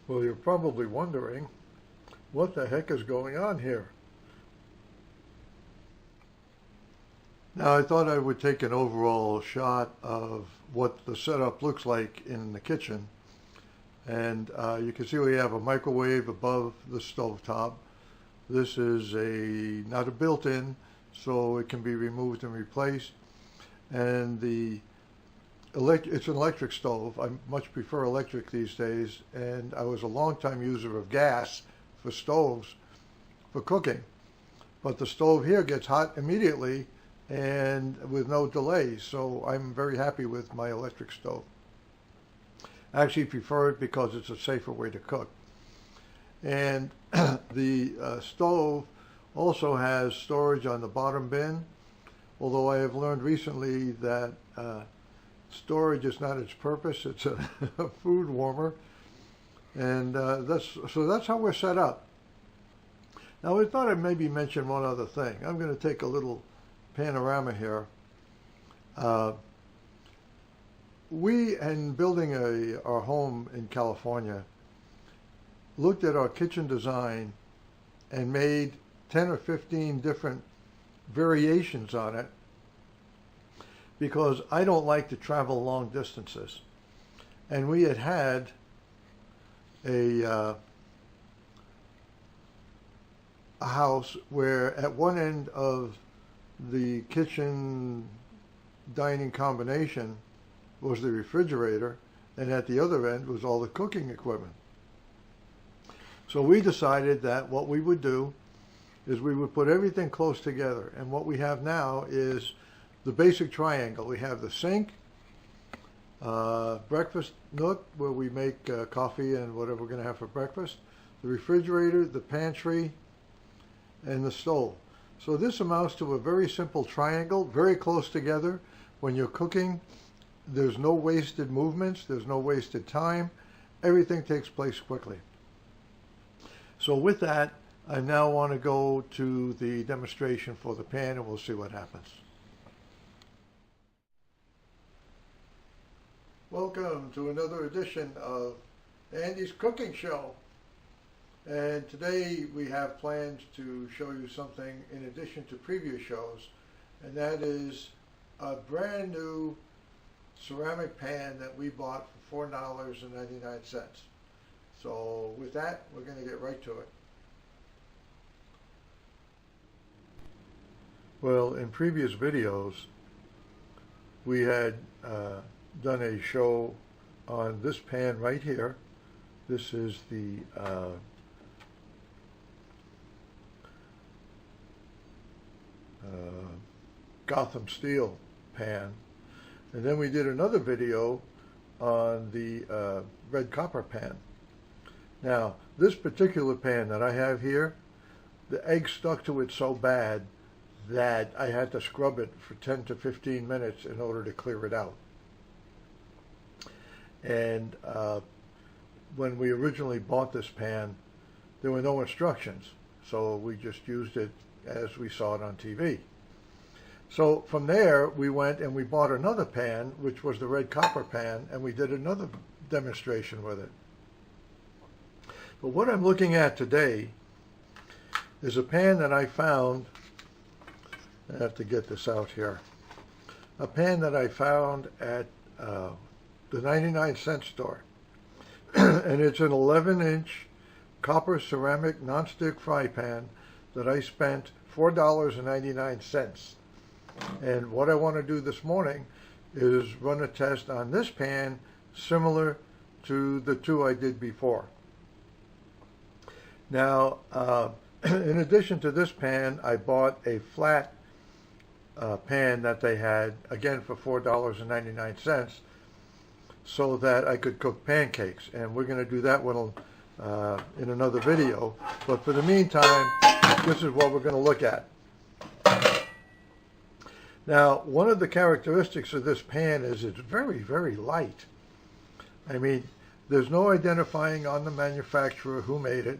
Well, you're probably wondering, what the heck is going on here? Now, I thought I would take an overall shot of what the setup looks like in the kitchen. And you can see we have a microwave above the stovetop. This is not a built-in, so it can be removed and replaced. And it's an electric stove. I much prefer electric these days, and I was a long-time user of gas for stoves for cooking. But the stove here gets hot immediately and with no delay, so I'm very happy with my electric stove. I actually prefer it because it's a safer way to cook. And the stove also has storage on the bottom bin, although I have learned recently that storage is not its purpose. It's a food warmer, and that's how we're set up. Now, I thought I'd maybe mention one other thing. I'm going to take a little panorama here. We, in building our home in California, looked at our kitchen design and made 10 or 15 different variations on it, because I don't like to travel long distances. And we had a house where at one end of the kitchen dining combination was the refrigerator, and at the other end was all the cooking equipment. So we decided that what we would do is we would put everything close together, and what we have now is the basic triangle. We have the sink, breakfast nook where we make coffee and whatever we're going to have for breakfast, the refrigerator, the pantry, and the stove. So this amounts to a very simple triangle, very close together. When you're cooking, there's no wasted movements, there's no wasted time. Everything takes place quickly. So with that, I now want to go to the demonstration for the pan, and we'll see what happens. Welcome to another edition of Andy's Cooking Show. And today we have plans to show you something in addition to previous shows, and that is a brand new ceramic pan that we bought for $4.99. So with that, we're going to get right to it. Well, in previous videos, we had done a show on this pan right here. This is the Gotham Steel pan. And then we did another video on the red copper pan. Now, this particular pan that I have here, the egg stuck to it so bad that I had to scrub it for 10 to 15 minutes in order to clear it out. And when we originally bought this pan, there were no instructions, so we just used it as we saw it on TV. So from there, we went and we bought another pan, which was the red copper pan, and we did another demonstration with it. But what I'm looking at today is a pan that I found. I have to get this out here. A pan that I found at the 99-cent store. And it's an 11-inch copper ceramic nonstick fry pan that I spent $4.99. And what I want to do this morning is run a test on this pan similar to the two I did before. Now, in addition to this pan, I bought a flat pan that they had, again for $4.99, so that I could cook pancakes. And we're going to do that one in another video. But for the meantime, this is what we're going to look at. Now, one of the characteristics of this pan is it's very, very light. I mean, there's no identifying on the manufacturer who made it.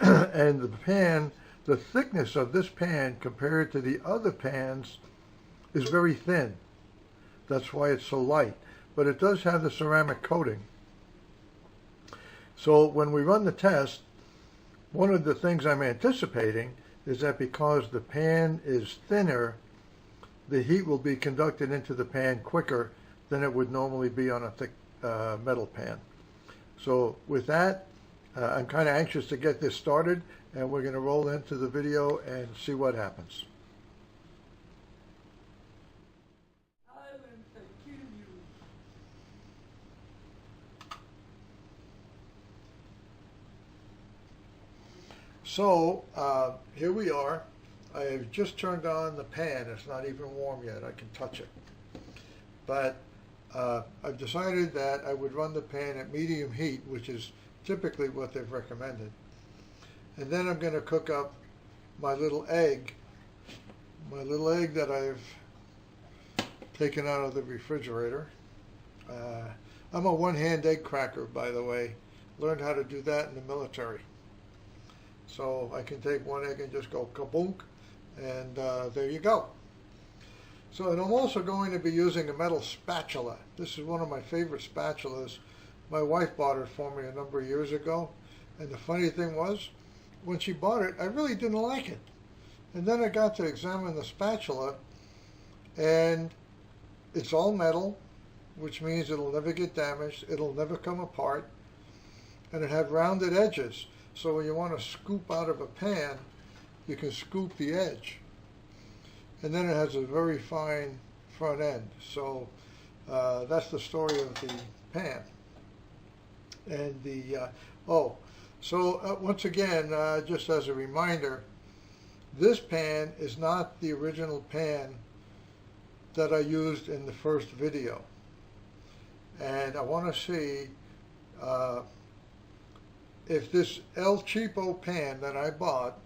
And the pan, the thickness of this pan compared to the other pans is very thin. That's why it's so light. But it does have the ceramic coating. So when we run the test, one of the things I'm anticipating is that because the pan is thinner, the heat will be conducted into the pan quicker than it would normally be on a thick metal pan. So with that, I'm kind of anxious to get this started, and we're going to roll into the video and see what happens. So here we are. I have just turned on the pan. It's not even warm yet. I can touch it. But I've decided that I would run the pan at medium heat, which is typically what they've recommended. And then I'm going to cook up my little egg that I've taken out of the refrigerator. I'm a one-hand egg cracker, by the way. Learned how to do that in the military. So I can take one egg and just go kaboom, and there you go. So, and I'm also going to be using a metal spatula. This is one of my favorite spatulas. My wife bought it for me a number of years ago. And the funny thing was, when she bought it, I really didn't like it. And then I got to examine the spatula, and it's all metal, which means it'll never get damaged, it'll never come apart, and it has rounded edges. So when you want to scoop out of a pan, you can scoop the edge. And then it has a very fine front end. So that's the story of the pan. And the, once again, just as a reminder, this pan is not the original pan that I used in the first video. And I want to see if this El Cheapo pan that I bought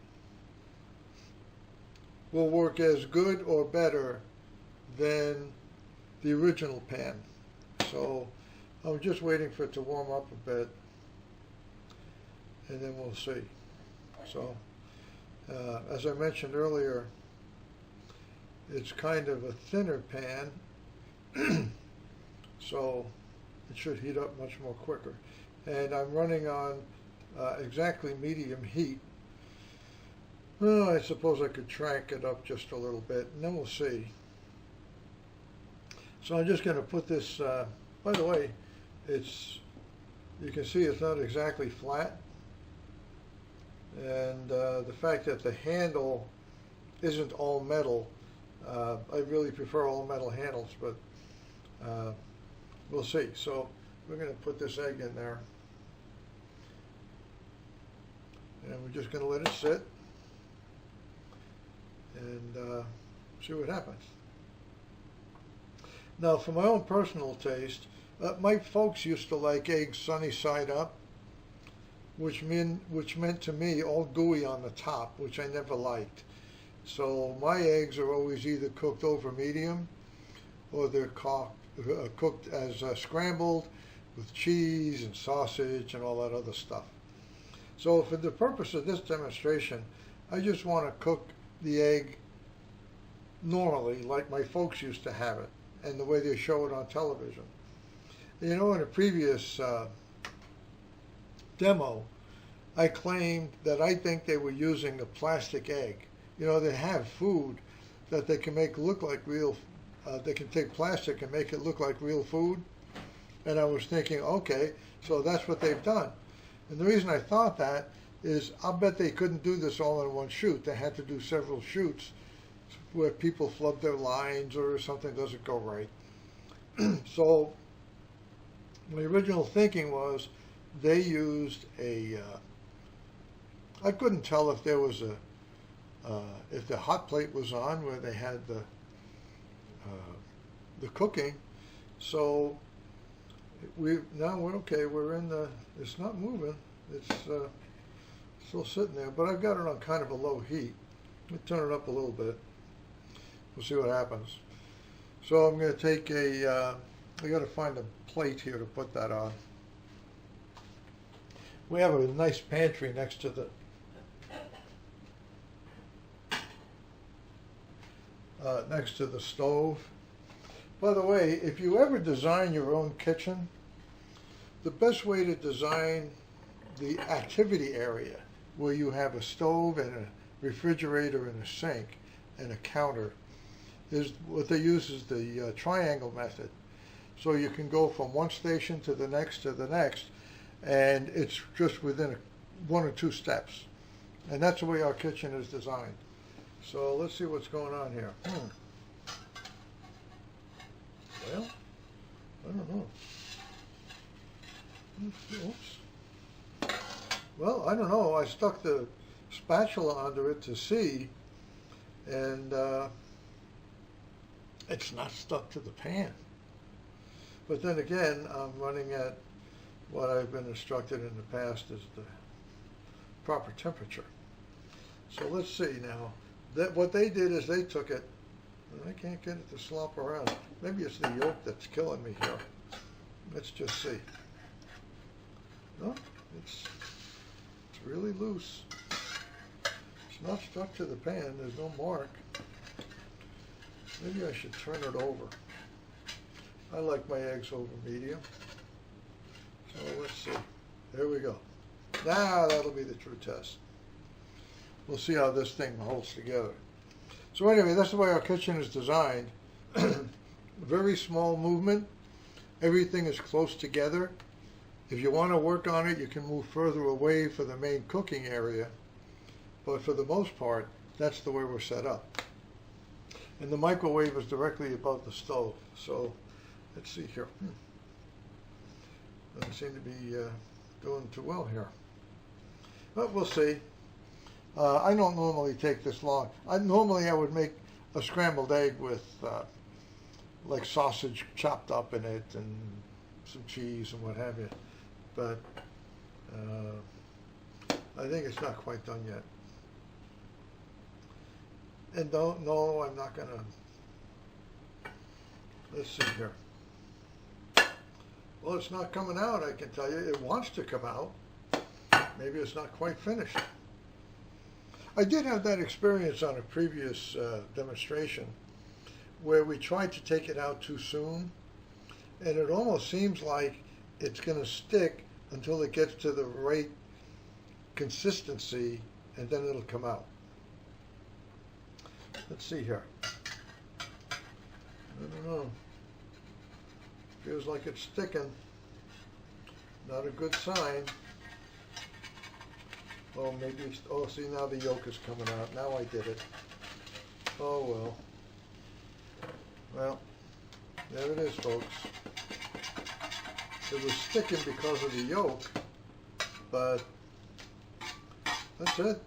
will work as good or better than the original pan. So I'm just waiting for it to warm up a bit, and then we'll see. So as I mentioned earlier, it's kind of a thinner pan, so it should heat up much more quicker. And I'm running on exactly medium heat. Well, I suppose I could crank it up just a little bit, and then we'll see. So I'm just going to put this, by the way, you can see it's not exactly flat. And the fact that the handle isn't all metal, I really prefer all metal handles, but we'll see. So we're going to put this egg in there. And we're just going to let it sit and see what happens. Now, for my own personal taste, my folks used to like eggs sunny side up, which meant to me all gooey on the top, which I never liked. So my eggs are always either cooked over medium, or they're cooked as scrambled with cheese and sausage and all that other stuff. So for the purpose of this demonstration, I just want to cook the egg normally, like my folks used to have it, and the way they show it on television. You know, in a previous demo, I claimed that I think they were using a plastic egg. You know, they have food that they can make look like real, they can take plastic and make it look like real food. And I was thinking, okay, so that's what they've done. And the reason I thought that is I'll bet they couldn't do this all in one shoot. They had to do several shoots where people flub their lines or something doesn't go right. So my original thinking was they used a, I couldn't tell if there was if the hot plate was on where they had the cooking. So now we're okay. We're in the, it's not moving. It's still sitting there, but I've got it on kind of a low heat. Let me turn it up a little bit. We'll see what happens. So I'm going to take I got to find a plate here to put that on. We have a nice pantry next to the stove. By the way, if you ever design your own kitchen, the best way to design the activity area where you have a stove and a refrigerator and a sink and a counter is what they use is the triangle method. So you can go from one station to the next, and it's just within one or two steps. And that's the way our kitchen is designed. So let's see what's going on here. Well, I don't know. Oops. Well, I don't know. I stuck the spatula under it to see, and it's not stuck to the pan. But then again, I'm running at what I've been instructed in the past is the proper temperature. So let's see now. What they did is they took it, and I can't get it to slop around. Maybe it's the yolk that's killing me here. Let's just see. No, it's really loose. It's not stuck to the pan. There's no mark. Maybe I should turn it over. I like my eggs over medium. So let's see. There we go. Now that'll be the true test. We'll see how this thing holds together. So anyway, that's the way our kitchen is designed. Very small movement. Everything is close together. If you want to work on it, you can move further away for the main cooking area. But for the most part, that's the way we're set up. And the microwave is directly above the stove. So let's see here. Doesn't seem to be doing too well here. But we'll see. I don't normally take this long. Normally I would make a scrambled egg with like sausage chopped up in it and some cheese and what have you. But I think it's not quite done yet. And no, I'm not gonna. Let's see here. Well, it's not coming out, I can tell you. It wants to come out. Maybe it's not quite finished. I did have that experience on a previous demonstration where we tried to take it out too soon, and it almost seems like it's going to stick until it gets to the right consistency, and then it'll come out. Let's see here. I don't know. Feels like it's sticking. Not a good sign. Oh, maybe it's, oh, see, now the yolk is coming out. Now I did it. Oh, well. Well, there it is, folks. It was sticking because of the yolk, but that's it.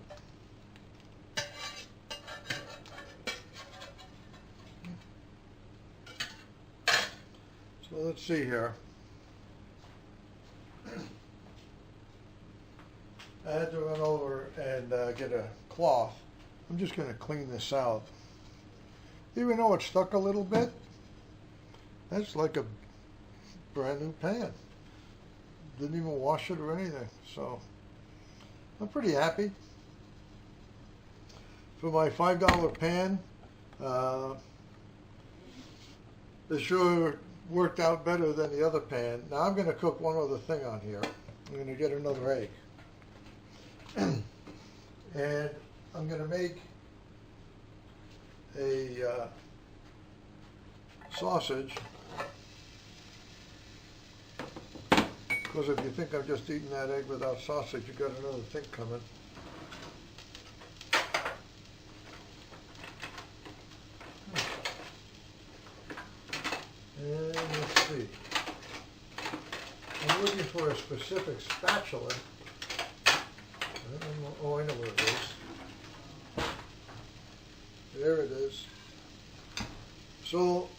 So let's see here. I had to run over and get a cloth. I'm just going to clean this out. Even though it stuck a little bit, that's like a brand new pan. Didn't even wash it or anything. So I'm pretty happy. For my $5 pan, it sure worked out better than the other pan. Now I'm going to cook one other thing on here. I'm going to get another egg. And I'm going to make a sausage, because if you think I'm just eating that egg without sausage, you got another thing coming. And let's see. I'm looking for a specific spatula. Oh, I know where it is. There it is. So,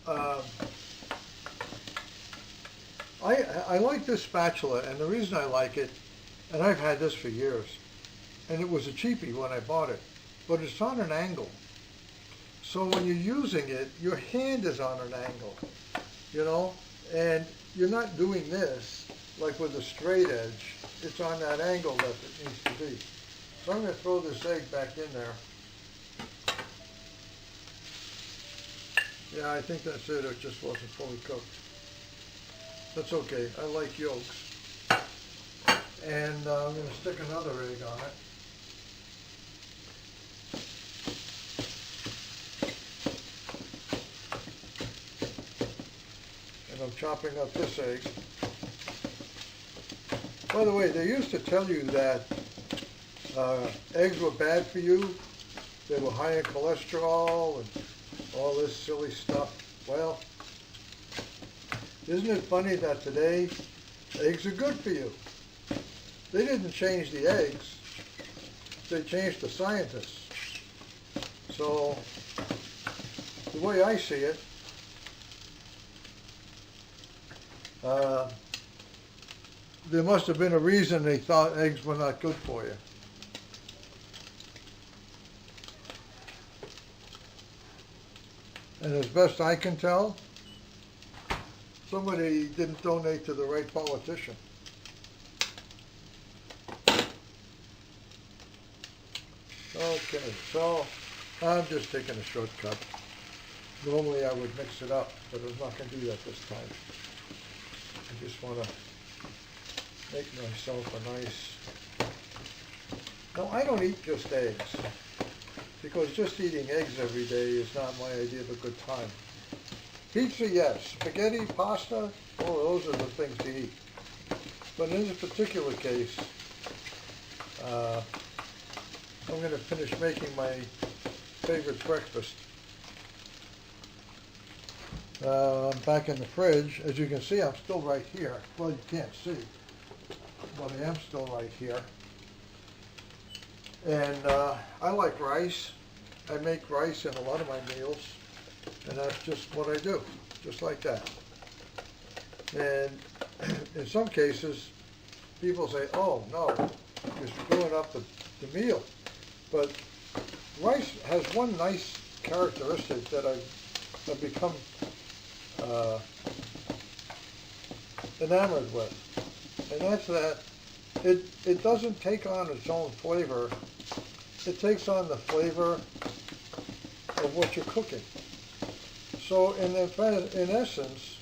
I like this spatula, and the reason I like it, and I've had this for years, and it was a cheapie when I bought it, but it's on an angle. So when you're using it, your hand is on an angle, you know, and you're not doing this like with a straight edge. It's on that angle that it needs to be. So I'm going to throw this egg back in there. Yeah, I think that's it. It just wasn't fully cooked. That's okay. I like yolks. And I'm going to stick another egg on it. And I'm chopping up this egg. By the way, they used to tell you that eggs were bad for you. They were high in cholesterol and all this silly stuff. Well, isn't it funny that today eggs are good for you? They didn't change the eggs. They changed the scientists. So, the way I see it, there must have been a reason they thought eggs were not good for you. And as best I can tell, somebody didn't donate to the right politician. Okay, so I'm just taking a shortcut. Normally I would mix it up, but I'm not going to do that this time. I just want to make myself a nice... No, I don't eat just eggs, because just eating eggs every day is not my idea of a good time. Pizza, yes. Spaghetti, pasta, oh, those are the things to eat. But in this particular case, I'm going to finish making my favorite breakfast. I'm back in the fridge. As you can see, I'm still right here. Well, you can't see, but I am still right here. And I like rice. I make rice in a lot of my meals, and that's just what I do, just like that. And in some cases, people say, oh, no, you're screwing up the meal. But rice has one nice characteristic that I've become enamored with, and that's that it doesn't take on its own flavor. It takes on the flavor of what you're cooking. So in essence,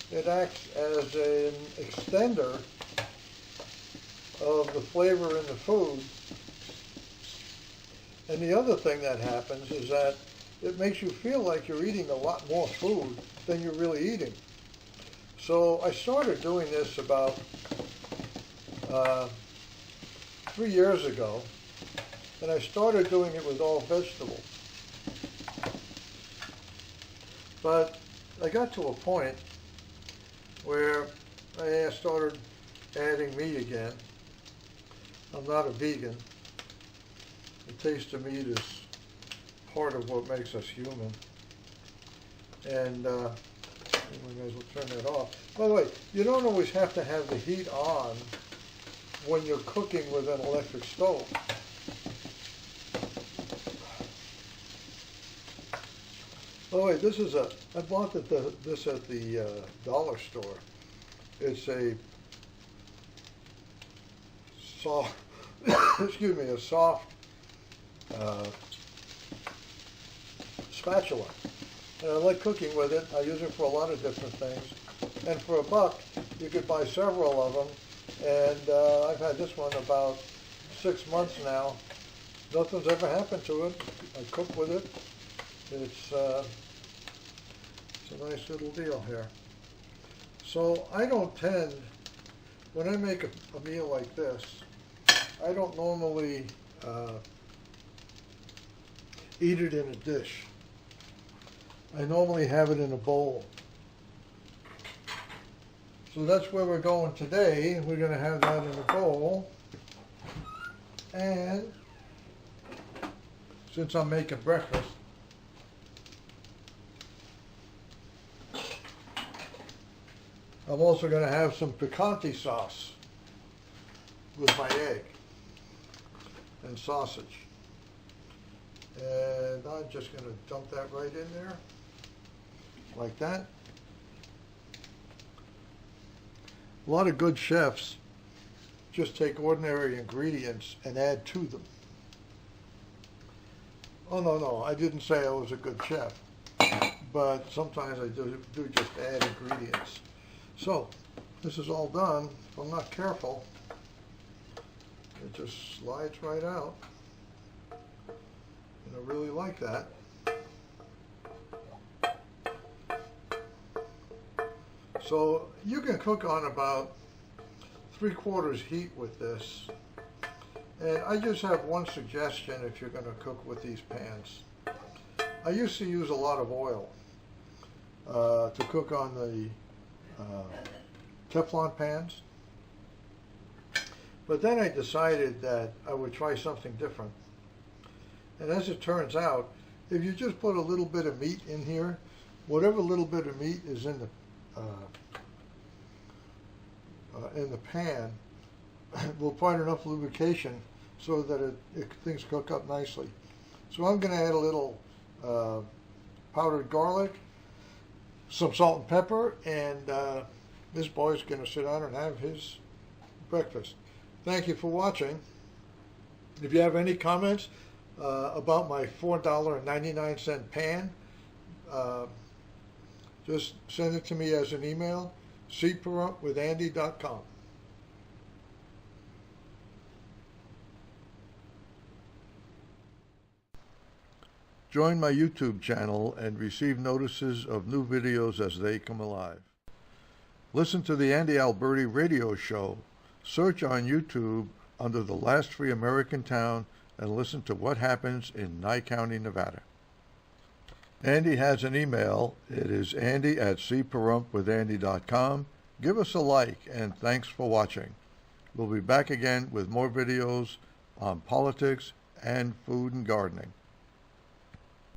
it acts as an extender of the flavor in the food. And the other thing that happens is that it makes you feel like you're eating a lot more food than you're really eating. So I started doing this about 3 years ago, and I started doing it with all vegetables. But I got to a point where I started adding meat again. I'm not a vegan. The taste of meat is part of what makes us human. And we may as well turn that off. By the way, you don't always have to have the heat on when you're cooking with an electric stove. By the way, this is I bought this at the dollar store. It's a soft, excuse me, a soft spatula. And I like cooking with it. I use it for a lot of different things. And for $1, you could buy several of them. And I've had this one about 6 months now. Nothing's ever happened to it. I cook with it. It's a nice little deal here. So I don't tend, when I make a meal like this, I don't normally eat it in a dish. I normally have it in a bowl. So that's where we're going today. We're going to have that in a bowl. And since I'm making breakfast, I'm also going to have some picante sauce with my egg and sausage. And I'm just going to dump that right in there, like that. A lot of good chefs just take ordinary ingredients and add to them. Oh, no, I didn't say I was a good chef, but sometimes I do just add ingredients. So, this is all done. If I'm not careful, It just slides right out. And I really like that. So you can cook on about 3/4 heat with this. And I just have one suggestion if you're going to cook with these pans. I used to use a lot of oil to cook on the Teflon pans. But then I decided that I would try something different. And as it turns out, if you just put a little bit of meat in here, whatever little bit of meat is in the pan will find enough lubrication so that things cook up nicely. So I'm going to add a little powdered garlic, some salt and pepper, and this boy's going to sit down and have his breakfast. Thank you for watching. If you have any comments about my $4.99 pan, just send it to me as an email, tThe.com. Join my YouTube channel and receive notices of new videos as they come alive. Listen to the Andy Alberti radio show. Search on YouTube under the last free American town and listen to what happens in Nye County, Nevada. Andy has an email. It is andy@cparumpwithandy.com. Give us a like and thanks for watching. We'll be back again with more videos on politics and food and gardening.